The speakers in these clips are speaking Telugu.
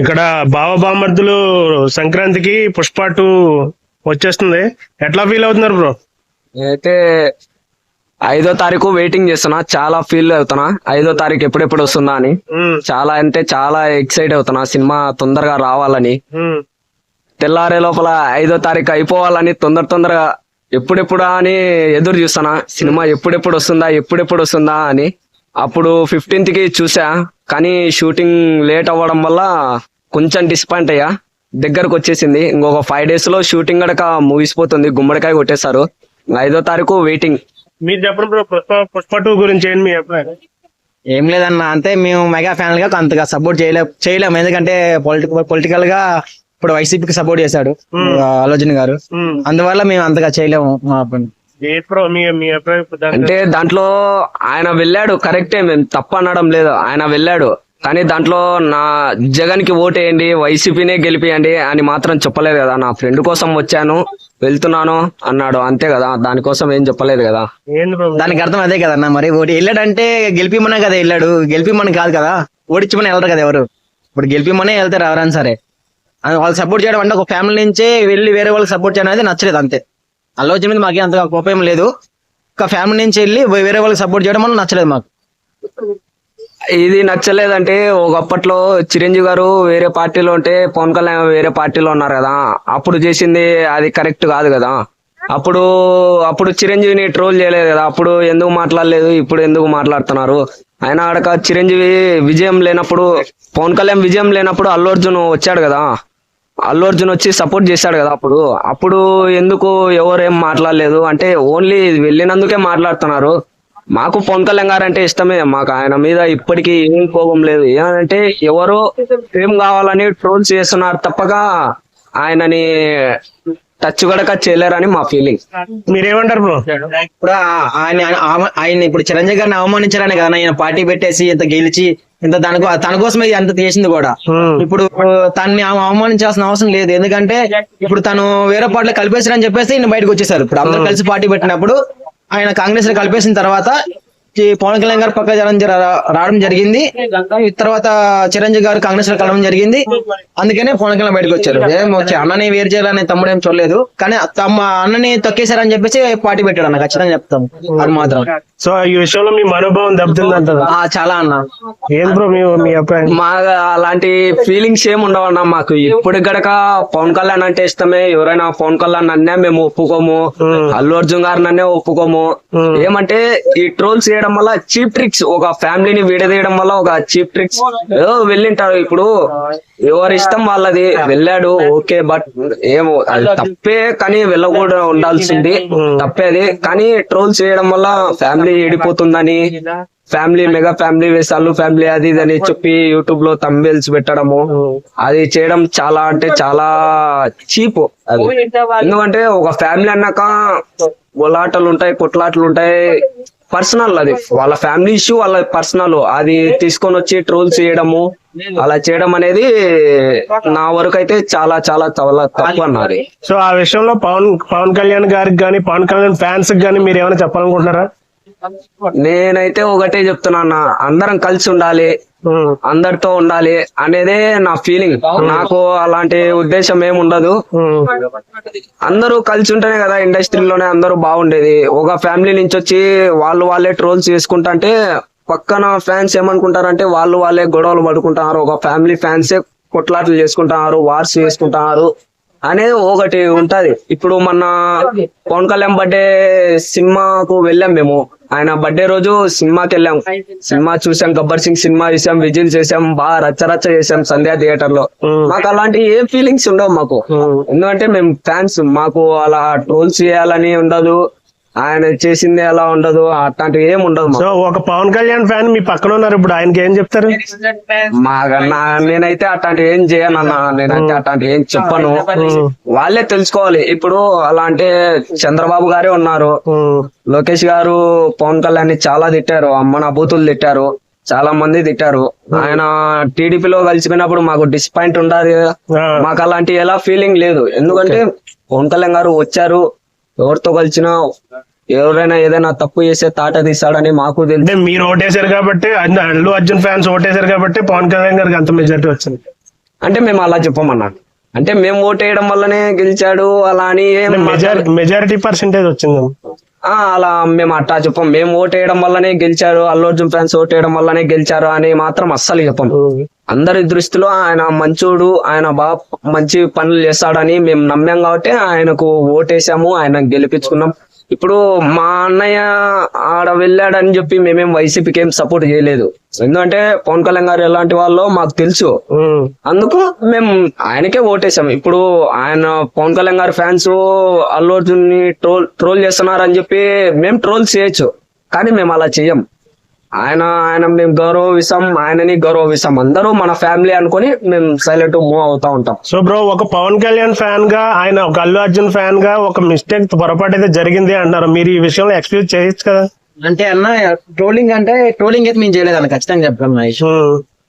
ఇక్కడ బావ బామర్దులు సంక్రాంతికి పుష్ప 2 వచ్చేస్తుంది. ఎట్లా ఫీల్ అవుతున్నారు బ్రో? అయితే 5వ తారీఖు వెయిటింగ్ చేస్తున్నా, చాలా ఫీల్ అవుతున్నా. 5వ తారీఖు ఎప్పుడెప్పుడు వస్తుందా అని చాలా అంటే చాలా ఎక్సైట్ అవుతున్నా, సినిమా తొందరగా రావాలని. తెల్లారే లోపల 5వ తారీఖు అయిపోవాలని తొందరగా ఎప్పుడెప్పుడా అని ఎదురు చూస్తున్నా. సినిమా ఎప్పుడెప్పుడు వస్తుందా అని. అప్పుడు 15th కి చూసా, కానీ షూటింగ్ లేట్ అవ్వడం వల్ల కొంచెం డిసప్పాయింట్ అయ్యా. దగ్గరకు వచ్చేసింది, ఇంకొక 5 days లో షూటింగ్ గడక ముగిసిపోతుంది. గుమ్మడికాయ కొట్టేశారు. 5వ తారీఖు వెయిటింగ్. మీరు చెప్పండి బ్రో, పుష్ప 2 గురించి ఏంటి మీ అభిప్రాయం? ఏం లేదన్న, అంతే మేము మెగా ఫ్యాన్ గా అంతగా సపోర్ట్ చేయలేము. ఎందుకంటే పొలిటికల్ గా ఇప్పుడు వైసీపీకి సపోర్ట్ చేశాడు అల్లు అర్జున్ గారు. అందువల్ల మేము అంతగా చేయలేము. మీ అభిప్రాయం అంటే దాంట్లో ఆయన వెళ్ళాడు, కరెక్టే, మేము తప్ప అనడం లేదు, ఆయన వెళ్ళాడు. కానీ దాంట్లో నా జగన్ కి ఓటేయండి, వైసీపీనే గెలిపియండి అని మాత్రం చెప్పలేదు కదా. నా ఫ్రెండ్ కోసం వచ్చాను, వెళ్తున్నాను అన్నాడు, అంతే కదా. దానికోసం ఏం చెప్పలేదు కదా. దానికి అర్థం అదే కదన్నా. మరి ఓటు వెళ్ళాడంటే గెలిపిమనే కదా వెళ్ళాడు, గెలిపిమని కాదు కదా, ఓడించమని వెళ్ళరు కదా ఎవరు. ఇప్పుడు గెలిపిమనే వెళ్తారు ఎవరైనా సరే. వాళ్ళు సపోర్ట్ చేయడం అంటే ఒక ఫ్యామిలీ నుంచే వెళ్ళి వేరే వాళ్ళకి సపోర్ట్ చేయడం అనేది నచ్చలేదు, అంతే. అల్లు అర్జున్ మీద మాకు అంతగా కోపం లేదు. ఒక ఫ్యామిలీ నుంచి వెళ్ళి వేరే వాళ్ళకి సపోర్ట్ చేయడం వల్ల నచ్చలేదు మాకు. ఇది నచ్చలేదంటే, ఒకప్పట్లో చిరంజీవి గారు వేరే పార్టీలో ఉంటే పవన్ కళ్యాణ్ వేరే పార్టీలో ఉన్నారు కదా, అప్పుడు చేసింది అది కరెక్ట్ కాదు కదా. అప్పుడు చిరంజీవిని ట్రోల్ చేయలేదు కదా, అప్పుడు ఎందుకు మాట్లాడలేదు, ఇప్పుడు ఎందుకు మాట్లాడుతున్నారు? ఆయన ఆడక చిరంజీవి విజయం లేనప్పుడు, పవన్ కళ్యాణ్ విజయం లేనప్పుడు అల్లు అర్జున్ వచ్చాడు కదా, అల్లు అర్జున్ వచ్చి సపోర్ట్ చేశాడు కదా. అప్పుడు ఎందుకు ఎవరేం మాట్లాడలేదు అంటే, ఓన్లీ వెళ్ళినందుకే మాట్లాడుతున్నారు. మాకు పవన్ కళ్యాణ్ గారు అంటే ఇష్టమే, మాకు ఆయన మీద ఇప్పటికీ ఏం కోపం లేదు. ఏమంటే ఎవరో ఏం కావాలని ట్రోల్స్ చేస్తున్నారు తప్పగా ఆయనని టచ్ గడక చేయలేరని మా ఫీలింగ్. మీరేమంటారు బ్రో? ఇప్పుడు ఆయన ఇప్పుడు చిరంజీవి గారిని అవమానించారని కదా ఆయన పార్టీ పెట్టేసి ఇంత గెలిచి ఇంత తన కోసమే అంత చేసింది కూడా. ఇప్పుడు తనని అవమానించాల్సిన అవసరం లేదు. ఎందుకంటే ఇప్పుడు తను వేరే పార్టీలో కలిపేశారని చెప్పేసి ఈయన బయటకు వచ్చేసారు. ఇప్పుడు అందరూ కలిసి పార్టీ పెట్టినప్పుడు ఆయన కాంగ్రెస్ లో కలిపేసిన తర్వాత పవన్ కళ్యాణ్ గారు పక్క రావడం జరిగింది. తర్వాత చిరంజీవి గారు కాంగ్రెస్ లో కలవడం జరిగింది. అందుకనే పవన్ కళ్యాణ్ బయటకు వచ్చారు. అన్నని వేరు చేయాలని తమ్ముడు ఏం చూడలేదు, కానీ తమ అన్నని తొక్కేశారని చెప్పేసి పార్టీ పెట్టాడు అన్న, ఖచ్చితంగా చెప్తాం అది మాత్రం. సో ఈ విషయంలో మీ మనోభావం దెబ్బతిందంటారా? చాలా అన్న. ఏం బ్రో మీ అభిప్రాయం? మా అలాంటి ఫీలింగ్స్ ఏమి ఉండవన్నా మాకు. ఇప్పుడు గడక పవన్ కళ్యాణ్ అంటే ఇష్టమే. ఎవరైనా పవన్ కళ్యాణ్ అన్నా మేము ఒప్పుకోము, అల్లు అర్జున్ గారిని అన్నే ఒప్పుకోము. ఏమంటే ఈ ట్రోల్స్ చేయడం వల్ల చీప్ ట్రిక్స్, ఒక ఫ్యామిలీని విడదీయడం వల్ల ఒక చీప్ ట్రిక్స్ ఏదో వెళ్ళింటారు. ఇప్పుడు ఎవరి ఇష్టం వాళ్ళది, వెళ్ళాడు ఓకే, బట్ ఏమో అది తప్పే, కానీ వెళ్ళకూడదు, ఉండాల్సింది తప్పేది. కానీ ట్రోల్స్ చేయడం వల్ల ఫ్యామిలీ ఏడిపోతుందని, మెగా ఫ్యామిలీ వేసాలు ఫ్యామిలీ అది ఇది అని చెప్పి యూట్యూబ్ లో థంబ్నెయిల్స్ పెట్టడము, అది చేయడం చాలా అంటే చాలా చీప్ అది. ఎందుకంటే ఒక ఫ్యామిలీ అన్నాక గొలాటలు ఉంటాయి, కొట్లాటలు ఉంటాయి, పర్సనల్, అది వాళ్ళ ఫ్యామిలీ ఇష్యూ, వాళ్ళ పర్సనల్. అది తీసుకొని వచ్చి ట్రోల్స్ చేయడము, అలా చేయడం అనేది నా వరకు అయితే చాలా చాలా చాలా తప్పు అన్నది. సో ఆ విషయంలో పవన్ కళ్యాణ్ గారికి కానీ, పవన్ కళ్యాణ్ ఫ్యాన్స్ కానీ మీరు ఏమైనా చెప్పాలనుకుంటున్నారా? నేనైతే ఒకటే చెప్తున్నా, అందరం కలిసి ఉండాలి, అందరితో ఉండాలి అనేదే నా ఫీలింగ్. నాకు అలాంటి ఉద్దేశం ఏమి ఉండదు. అందరూ కలిసి ఉంటేనే కదా ఇండస్ట్రీలోనే అందరూ బాగుండేది. ఒక ఫ్యామిలీ నుంచి వచ్చి వాళ్ళే ట్రోల్స్ చేసుకుంటా అంటే పక్కన ఫ్యాన్స్ ఏమనుకుంటారంటే వాళ్ళే గొడవలు పడుకుంటున్నారు, ఒక ఫ్యామిలీ ఫ్యాన్సే కొట్లాటలు చేసుకుంటున్నారు, వార్స్ చేసుకుంటున్నారు అనేది ఒకటి ఉంటది. ఇప్పుడు మొన్న పవన్ కళ్యాణ్ బర్త్డే సినిమాకు వెళ్ళాం మేము. ఆయన బర్త్డే రోజు సినిమాకి వెళ్ళాం, సినిమా చూసాం, గబ్బర్ సింగ్ సినిమా చూసాం, విజిల్ చేసాం, బాగా రచ్చ చేసాం సంధ్యా థియేటర్ లో. మాకు అలాంటి ఏ ఫీలింగ్స్ ఉండవు మాకు, ఎందుకంటే మేము ఫ్యాన్స్. మాకు అలా ట్రోల్స్ చేయాలని ఉండదు, ఆయన చేసింది అలా ఉండదు, అట్లాంటివి ఏమి ఉండదు. సో ఒక పవన్ కళ్యాణ్ ఫ్యాన్ మీ పక్కన ఉన్నారు, ఇప్పుడు ఆయనకి ఏం చెప్తారు? నేనైతే అట్లాంటివి ఏం చేయనన్నా, నేనైతే అట్లాంటివి ఏం చెప్పను. వాళ్ళే తెలుసుకోవాలి. ఇప్పుడు అలా అంటే చంద్రబాబు గారే ఉన్నారు, లోకేష్ గారు పవన్ కళ్యాణ్ ని చాలా తిట్టారు, అమ్మన బూతులు తిట్టారు, చాలా మంది తిట్టారు. ఆయన టీడీపీలో కలిసిపోయినప్పుడు మాకు డిసప్పాయింట్ ఉండాలి, మాకు అలాంటి ఎలా ఫీలింగ్ లేదు. ఎందుకంటే పవన్ కళ్యాణ్ గారు వచ్చారు, ఎవరితో కలిసినా ఎవరైనా ఏదైనా తప్పు చేస్తే తాట తీస్తాడని మాకు తెలుసు. అంటే మీరు ఓటేశారు కాబట్టి అల్లు అర్జున్ ఫ్యాన్స్ ఓటేశారు కాబట్టి పవన్ కళ్యాణ్ గారికి అంత మెజారిటీ వచ్చింది. అంటే మేము అలా చెప్పమన్నా, అంటే మేము ఓటేయడం వల్లనే గెలిచాడు అలా అని మెజారిటీ పర్సెంటేజ్ వచ్చింది. అలా మేము అట్టా చెప్పం. మేము ఓటేయడం వల్లనే గెలిచారు, అల్లు అర్జున్ ఫ్యాన్స్ ఓటేయడం వల్లనే గెలిచారు అని మాత్రం అస్సలు చెప్పం. అందరి దృష్టిలో ఆయన మంచోడు, ఆయన బాగా మంచి పనులు చేస్తాడని మేము నమ్మాం కాబట్టి ఆయనకు ఓటేసాము, ఆయన గెలిపించుకున్నాం. ఇప్పుడు మా అన్నయ్య ఆడ వెళ్ళాడని చెప్పి మేమేం వైసీపీకి ఏం సపోర్ట్ చేయలేదు, ఎందుకంటే పవన్ కళ్యాణ్ గారు ఎలాంటి వాళ్ళో మాకు తెలుసు. అందుకు మేము ఆయనకే ఓటేసాం. ఇప్పుడు ఆయన పవన్ కళ్యాణ్ గారి ఫ్యాన్స్ అల్లు అర్జున్ ని ట్రోల్ చేస్తున్నారని చెప్పి మేము ట్రోల్ చేయొచ్చు, కానీ మేము అలా చెయ్యం. ఆయన మేము గౌరవిస్తాం, ఆయనని గౌరవిస్తాం. అందరూ మన ఫ్యామిలీ అనుకుని మేము సైలెంట్ మూవ్ అవుతా ఉంటాం. సో బ్రో, ఒక పవన్ కళ్యాణ్ ఫ్యాన్ గా, ఆయన ఒక అల్లు అర్జున్ ఫ్యాన్ గా ఒక మిస్టేక్ పొరపాటు అయితే జరిగింది అంటారు. మీరు ఈ విషయంలో ఎక్స్క్యూజ్ చేయొచ్చు కదా. అంటే అన్న ట్రోలింగ్ అయితే మేము చేయలేదు అన్న, ఖచ్చితంగా చెప్పాను.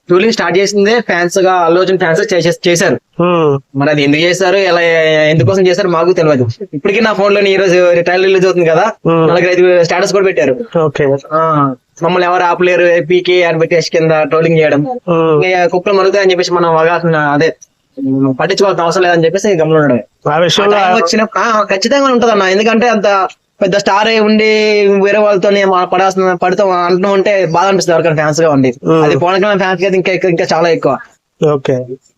ట్రోలింగ్ స్టార్ట్ చేసిందే ఫ్యాన్స్ గా, అల్లు అర్జున్ ఫ్యాన్స్ చేశారు. మరి అది ఎందుకు చేస్తారు, ఎలా ఎందుకోసం చేస్తారు మాకు తెలియదు. ఇప్పటికీ నా ఫోన్ లో ఈ రోజు ట్రైలర్ రిలీజ్ అవుతుంది కదా, 4-5 స్టేటస్ కూడా పెట్టారు. మమ్మల్ని ఎవరు ఆపలేరు ఏపీకి అని పెట్టేసి కింద ట్రోలింగ్ చేయడం, కుక్కలు మరుగుతాయి అని చెప్పేసి మనం అదే పట్టించుకోవాల్సిన అవసరం లేదని చెప్పేసి గమనం ఉండడం. వచ్చినప్పుడు ఖచ్చితంగా ఉంటది అన్న, ఎందుకంటే అంత పెద్ద స్టార్ అయి ఉండి వేరే వాళ్ళతో పడుతాం అంటూ ఉంటే బాధ అనిపిస్తుంది ఎవరికైనా ఫ్యాన్స్ గా ఉండి. అది పవన్ కళ్యాణ్ ఫ్యాన్స్ గా ఇంకా చాలా ఎక్కువ.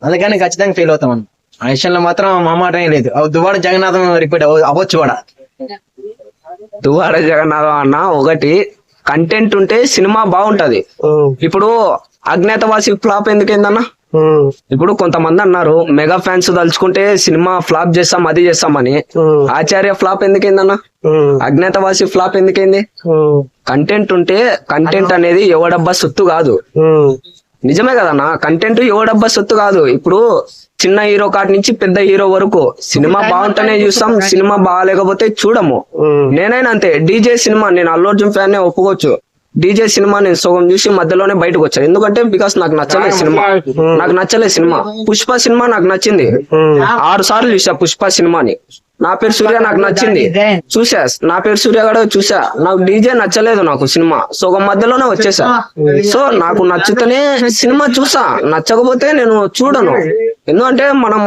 అందుకని ఖచ్చితంగా ఫీల్ అవుతాం అన్న. ఆ విషయంలో మాత్రం మా మాట ఏం లేదు. దువ్వాడ జగన్నాథం రిపీట్ అవ్వచ్చు కూడా. దువ్వాడ జగన్నాథం అన్న ఒకటి కంటెంట్ ఉంటే సినిమా బాగుంటది. ఇప్పుడు అజ్ఞాతవాసి ఫ్లాప్ ఎందుకైందన్నా? ఇప్పుడు కొంతమంది అన్నారు మెగా ఫ్యాన్స్ తలుచుకుంటే సినిమా ఫ్లాప్ చేస్తాం, అది చేస్తామని. ఆచార్య ఫ్లాప్ ఎందుకైందన్నా? అజ్ఞాతవాసి ఫ్లాప్ ఎందుకైంది? కంటెంట్ ఉంటే, కంటెంట్ అనేది ఎవడబ్బా సొత్తు కాదు. నిజమే కదన్నా, కంటెంట్ ఎవడబ్బా సొత్తు కాదు. ఇప్పుడు చిన్న హీరో కాటి నుంచి పెద్ద హీరో వరకు సినిమా బాగుంటేనే చూస్తాం, సినిమా బాగాలేకపోతే చూడము. నేనైనా అంతే. డీజే సినిమా, నేను అల్లు అర్జున్ ఫ్యాన్ నే ఒప్పుకోవచ్చు. డీజే సినిమా నేను సగం చూసి మధ్యలోనే బయటకు వచ్చాను, ఎందుకంటే బికాస్ నాకు నచ్చలేదు సినిమా. పుష్ప సినిమా నాకు నచ్చింది, 6 సార్లు చూసా పుష్ప సినిమాని. నా పేరు సూర్య నాకు నచ్చింది, చూసా. నా పేరు సూర్య కూడా చూసా. నాకు డీజే నచ్చలేదు, నాకు సినిమా సగం మధ్యలోనే వచ్చేసా. సో నాకు నచ్చితేనే సినిమా చూసా, నచ్చకపోతే నేను చూడను. ఎందుకంటే మనం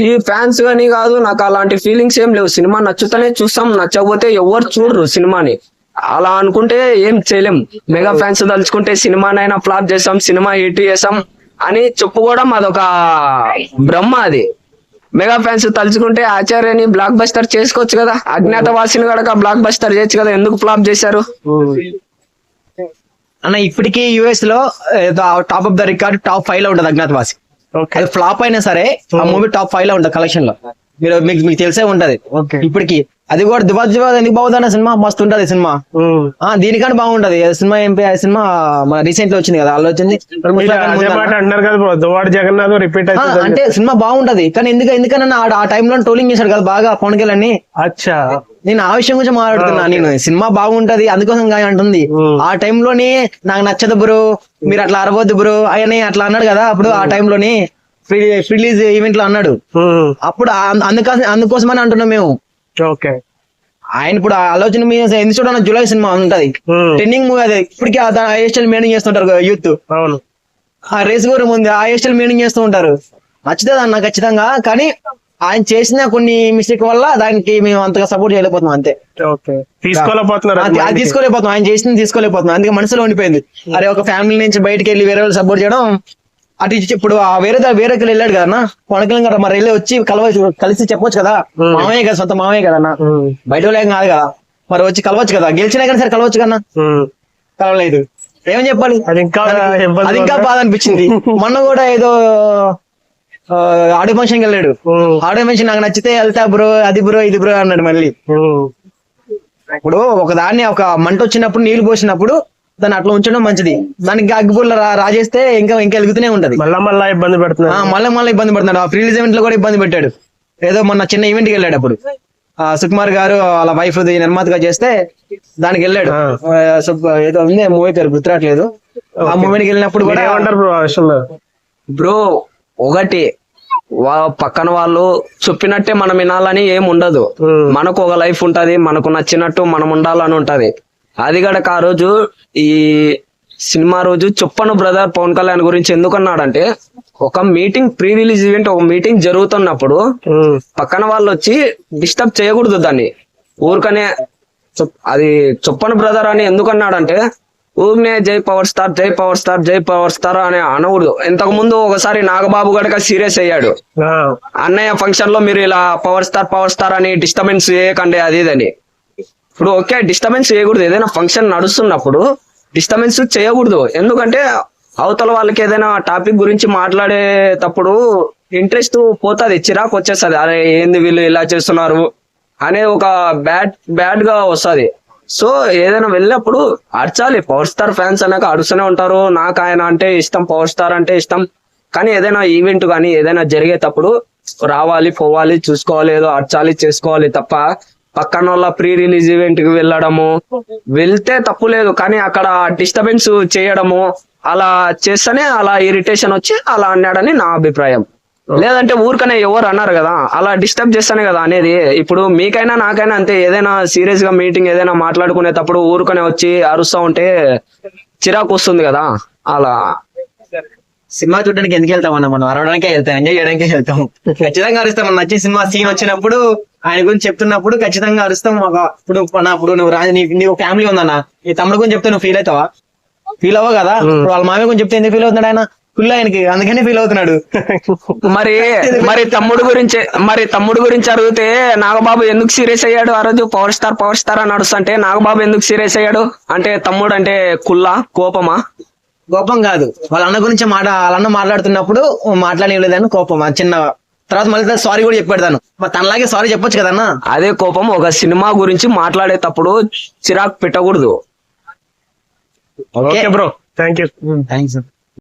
ఈ ఫ్యాన్స్ గానీ కాదు, నాకు అలాంటి ఫీలింగ్స్ ఏం లేవు. సినిమా నచ్చుతూనే చూస్తాం, నచ్చకపోతే ఎవరు చూడరు సినిమాని. అలా అనుకుంటే ఏం చేయలేం. మెగా ఫ్యాన్స్ తలుచుకుంటే సినిమానైనా ఫ్లాప్ చేస్తాం, సినిమా హిట్ చేస్తాం అని చెప్పుకోవడం అదొక బ్రహ్మ. అది మెగా ఫ్యాన్స్ తలుచుకుంటే ఆచార్యని బ్లాక్ బస్టర్ చేసుకోవచ్చు కదా, అజ్ఞాతవాసిని కూడా బ్లాక్ బస్టర్ చేయొచ్చు కదా, ఎందుకు ఫ్లాప్ చేశారు అన్న? ఇప్పటికీ యుఎస్ లో top of the record top 5 లో ఉంటది అజ్ఞాతవాసి. అది ఫ్లాప్ అయినా సరే ఆ మూవీ టాప్ 5 లో ఉంటది కలెక్షన్ లో. మీకు తెలిసే ఉంటది ఇప్పటికి. అది కూడా దివాజ్ ఎందుకు బాగుందన్న, సినిమా మస్తు ఉంటది సినిమా. దీనికంటే బాగుంటది సినిమా. సినిమా రీసెంట్ లో వచ్చింది కదా, అల్లు వచ్చింది అంటే సినిమా బాగుంటది. కానీ ఎందుకన్నా ఆ టైంలో ట్రోలింగ్ చేశాడు కదా బాగా పవన్ కళ్యాణ్ ని. నేను ఆ విషయం గురించి మాట్లాడుతున్నా. నేను సినిమా బాగుంటది అందుకోసం అంటుంది. ఆ టైంలోని నాకు నచ్చదు బ్రో, మీరు అట్లా అరవద్దు బ్రో అని అట్లా అన్నాడు కదా. అప్పుడు ఆ టైంలోని రిలీజ్ ఈవెంట్ లో అన్నాడు. అప్పుడు అందుకోసమని అంటున్నాం మేము. ఆయన ఇప్పుడు ఆలోచన మీద ఎందుకు చూడాలి, జూలై సినిమా ఉంటది, ట్రెండింగ్ మూవీ. అదే ఇప్పటికీ హెయిర్ స్టైల్ మెయింటైన్ చేస్తుంటారు యూత్. ఆ రేస్ కూడా ముందు ఆ హెయిర్ స్టైల్ మెయింటైన్ చేస్తూ ఉంటారు. నచ్చుతుంది అన్న ఖచ్చితంగా. కానీ ఆయన చేసిన కొన్ని మిస్టేక్ వల్ల దానికి మేము అంతగా సపోర్ట్ చేయలేకపోతున్నాం, అంతే. తీసుకోలేకపోతున్నాం, ఆయన చేసింది తీసుకోలేకపోతున్నాం. అందుకే మనసులో ఉండిపోయింది. అరే ఒక ఫ్యామిలీ నుంచి బయటకు వెళ్ళి వేరే వాళ్ళు సపోర్ట్ చేయడం అటు. ఇప్పుడు వేరేకి వెళ్ళాడు కదన్నా పవన్ కళ్యాణ్ గారు. మరి వెళ్ళి వచ్చి కలిసి చెప్పొచ్చు కదా, మామయ్య కదా, సొంత మామయ్య కదన్నా, బయట వాళ్ళేం కాదు కదా. మరి వచ్చి కలవచ్చు కదా, గెలిచినా కానీ సరే కలవచ్చు కన్నా. కలవలేదు, ఏమని చెప్పాలి? అది ఇంకా బాధ అనిపించింది. మొన్న కూడా ఏదో ఆడియో ఫంక్షన్కి వెళ్ళాడు. ఆడియో ఫంక్షన్ నాకు నచ్చితే వెళ్తా బ్రో, అది బ్రో, ఇది బ్రో అన్నాడు. మళ్ళీ ఇప్పుడు ఒక మంట వచ్చినప్పుడు నీళ్లు పోసినప్పుడు దాన్ని అట్లా ఉంచడం మంచిది. దానికి అగ్గిపుల్ల రాజేస్తే ఇంకా వెలుగుతూనే ఉంటది. మళ్ళీ ఇబ్బంది పడుతున్నాడు. ఆ ప్రీ రిలీజ్ ఈవెంట్ లో కూడా ఇబ్బంది పెట్టాడు. ఏదో మొన్న చిన్న ఈవెంట్ కి వెళ్ళాడు. అప్పుడు సుకుమార్ గారు వాళ్ళ వైఫ్ నిర్మాతగా చేస్తే దానికి వెళ్ళాడు. ఏదో ఉంది మూవీ పేరు గుర్తురాట్లేదు. ఆ మూవీకి వెళ్ళినప్పుడు కూడా బ్రో ఒకటి పక్కన వాళ్ళు చెప్పినట్టే మనం వినాలని ఏం ఉండదు. మనకు ఒక లైఫ్ ఉంటది, మనకు నచ్చినట్టు మనం ఉండాలని ఉంటది. అది గడక ఆ రోజు ఈ సినిమా రోజు చొప్పను బ్రదర్ పవన్ కళ్యాణ్ గురించి ఎందుకన్నాడంటే, ఒక మీటింగ్ ప్రీ రిలీజ్ ఈవెంట్ ఒక మీటింగ్ జరుగుతున్నప్పుడు పక్కన వాళ్ళు వచ్చి డిస్టర్బ్ చేయకూడదు దాన్ని. ఊరికనే అది చొప్పను బ్రదర్ అని ఎందుకన్నాడంటే, ఊరినే జై పవర్ స్టార్ జై పవర్ స్టార్ జై పవర్ స్టార్ అని అనకూడదు. ఇంతకు ముందు ఒకసారి నాగబాబు గడక సీరియస్ అయ్యాడు, అన్నయ్య ఫంక్షన్ లో మీరు ఇలా పవర్ స్టార్ అని డిస్టర్బెన్స్ చేయకండి అది ఇదని. ఇప్పుడు ఓకే డిస్టర్బెన్స్ చేయకూడదు, ఏదైనా ఫంక్షన్ నడుస్తున్నప్పుడు డిస్టర్బెన్స్ చేయకూడదు. ఎందుకంటే అవతల వాళ్ళకి ఏదైనా టాపిక్ గురించి మాట్లాడేటప్పుడు ఇంట్రెస్ట్ పోతుంది, చిరాకు వచ్చేస్తుంది. అరే ఏంది వీళ్ళు ఇలా చేస్తున్నారు అనే ఒక బ్యాడ్ గా వస్తుంది. సో ఏదైనా వెళ్ళినప్పుడు అర్చాలి. పవర్ స్టార్ ఫ్యాన్స్ అన్నాక అడుస్తూనే ఉంటారు. నాకు ఆయన అంటే ఇష్టం, పవర్ స్టార్ అంటే ఇష్టం. కానీ ఏదైనా ఈవెంట్ కానీ ఏదైనా జరిగేటప్పుడు రావాలి, పోవాలి, చూసుకోవాలి, ఏదో అర్చాలి, చేసుకోవాలి తప్ప పక్కన వాళ్ళ ప్రీ రిలీజ్ ఈవెంట్ కి వెళ్ళడము, వెళ్తే తప్పు లేదు. కానీ అక్కడ డిస్టర్బెన్స్ చేయడము అలా చేస్తేనే అలా ఇరిటేషన్ వచ్చి అలా అన్నాడని నా అభిప్రాయం. లేదంటే ఊరికనే ఎవరు అన్నారు కదా, అలా డిస్టర్బ్ చేస్తానే కదా అనేది. ఇప్పుడు మీకైనా నాకైనా అంతే, ఏదైనా సీరియస్ గా మీటింగ్ ఏదైనా మాట్లాడుకునేటప్పుడు ఊరికనే వచ్చి అరుస్తా ఉంటే చిరాకు వస్తుంది కదా. అలా సినిమా చూడడానికి ఎందుకు వెళ్తాం అన్న, మనం అరవడానికే వెళ్తాం, ఎంజాయ్ చేయడానికే వెళ్తాం. ఖచ్చితంగా అరుస్తాం. మన నచ్చే సినిమా సీన్ వచ్చినప్పుడు ఆయన గురించి చెప్తున్నప్పుడు ఖచ్చితంగా అరుస్తాం. ఇప్పుడు నువ్వు నీకు ఫ్యామిలీ ఉందన్న, ఈ తమ్ముడు గురించి చెప్తే నువ్వు ఫీల్ అవుతావా? ఫీల్ అవ్వవు కదా. ఇప్పుడు వాళ్ళ మామయ్య గురించి చెప్తే ఎందుకు ఫీల్ అవుతున్నాడు ఆయన? ఫుల్ ఆయనకి, అందుకని ఫీల్ అవుతున్నాడు. మరి తమ్ముడు గురించి అడిగితే నాగబాబు ఎందుకు సీరియస్ అయ్యాడు ఆ రోజు? పవర్ స్టార్ అని నడుస్తుంటే నాగబాబు ఎందుకు సీరియస్ అయ్యాడు అంటే, తమ్ముడు అంటే కుల్లా కోపమా? కోపం కాదు, వాళ్ళ అన్న గురించి వాళ్ళ అన్న మాట్లాడుతున్నప్పుడు మాట్లాడలేదని కోపం. చిన్న తర్వాత మళ్ళీ సారీ కూడా చెప్పాడు తను. తనలాగే సారీ చెప్పొచ్చు కదన్నా. అదే కోపం. ఒక సినిమా గురించి మాట్లాడేటప్పుడు చిరాకు పెట్టకూడదు. Okay bro, thank you. Thanks.